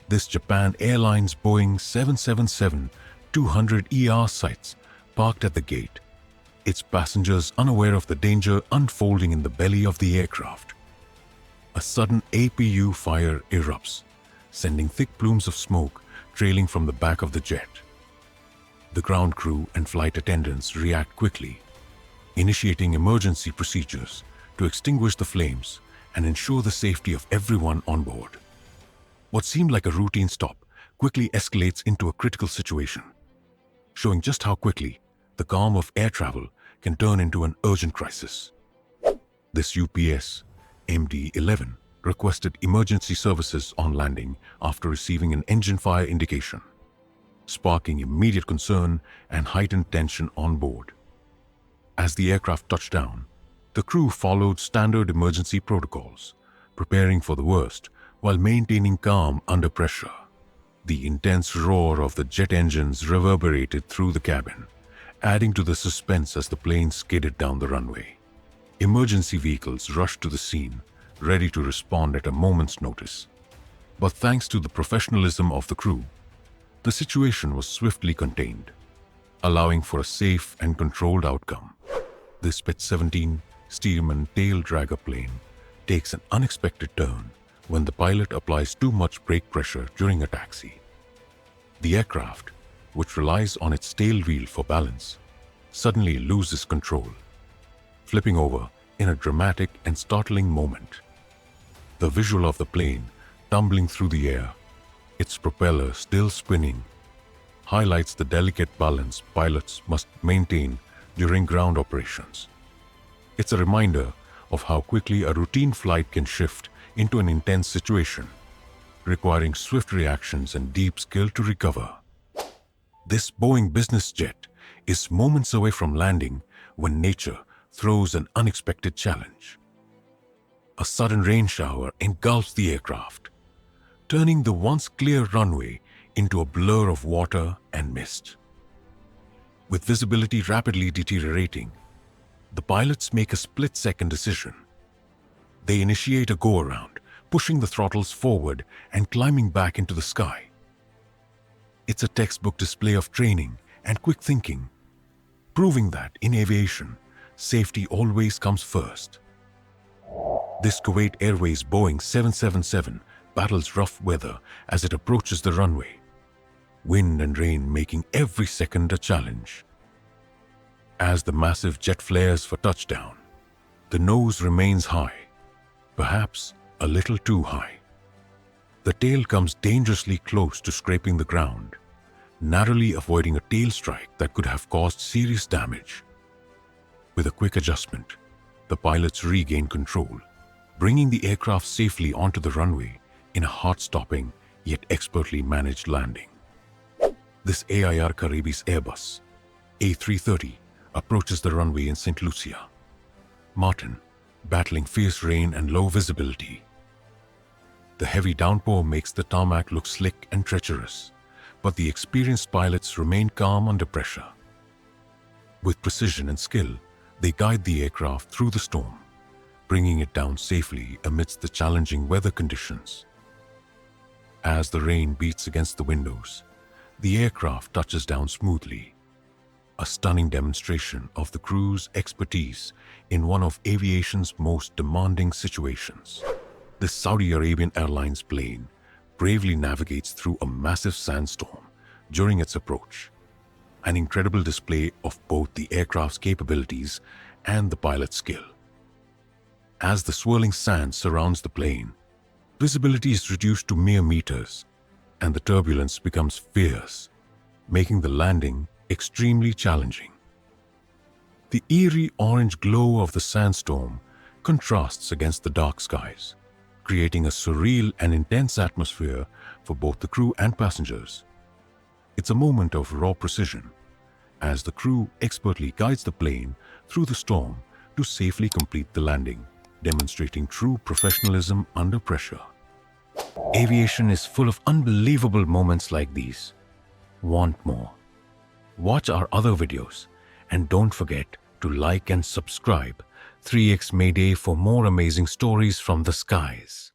This Japan Airlines Boeing 777-200ER sights parked at the gate, its passengers unaware of the danger unfolding in the belly of the aircraft. A sudden APU fire erupts, sending thick plumes of smoke trailing from the back of the jet. The ground crew and flight attendants react quickly, initiating emergency procedures to extinguish the flames and ensure the safety of everyone on board. What seemed like a routine stop quickly escalates into a critical situation, showing just how quickly the calm of air travel can turn into an urgent crisis. This UPS MD-11 requested emergency services on landing after receiving an engine fire indication, sparking immediate concern and heightened tension on board. As the aircraft touched down, the crew followed standard emergency protocols, preparing for the worst while maintaining calm under pressure. The intense roar of the jet engines reverberated through the cabin, adding to the suspense as the plane skidded down the runway. Emergency vehicles rushed to the scene, ready to respond at a moment's notice. But thanks to the professionalism of the crew, the situation was swiftly contained, allowing for a safe and controlled outcome. This PET-17 Stearman tail dragger plane takes an unexpected turn when the pilot applies too much brake pressure during a taxi. The aircraft, which relies on its tail wheel for balance, suddenly loses control, flipping over in a dramatic and startling moment. The visual of the plane tumbling through the air, its propeller still spinning, highlights the delicate balance pilots must maintain during ground operations. It's a reminder of how quickly a routine flight can shift into an intense situation, requiring swift reactions and deep skill to recover. This Boeing business jet is moments away from landing when nature throws an unexpected challenge. A sudden rain shower engulfs the aircraft, turning the once clear runway into a blur of water and mist. With visibility rapidly deteriorating, the pilots make a split-second decision. They initiate a go-around, pushing the throttles forward and climbing back into the sky. It's a textbook display of training and quick thinking, proving that in aviation, safety always comes first. This Kuwait Airways Boeing 777 battles rough weather as it approaches the runway, wind and rain making every second a challenge. As the massive jet flares for touchdown, the nose remains high, perhaps a little too high. The tail comes dangerously close to scraping the ground, narrowly avoiding a tail strike that could have caused serious damage. With a quick adjustment, the pilots regain control, bringing the aircraft safely onto the runway in a heart-stopping yet expertly managed landing. This AIR Caribbean Airbus A330 approaches the runway in St. Lucia. Martin, battling fierce rain and low visibility. The heavy downpour makes the tarmac look slick and treacherous, but the experienced pilots remain calm under pressure. With precision and skill, they guide the aircraft through the storm, bringing it down safely amidst the challenging weather conditions. As the rain beats against the windows, the aircraft touches down smoothly, a stunning demonstration of the crew's expertise in one of aviation's most demanding situations. The Saudi Arabian Airlines plane bravely navigates through a massive sandstorm during its approach, an incredible display of both the aircraft's capabilities and the pilot's skill. As the swirling sand surrounds the plane, visibility is reduced to mere meters, and the turbulence becomes fierce, making the landing extremely challenging. The eerie orange glow of the sandstorm contrasts against the dark skies, creating a surreal and intense atmosphere for both the crew and passengers. It's a moment of raw precision, as the crew expertly guides the plane through the storm to safely complete the landing, demonstrating true professionalism under pressure. Aviation is full of unbelievable moments like these. Want more? Watch our other videos, and don't forget to like and subscribe 3x Mayday for more amazing stories from the skies.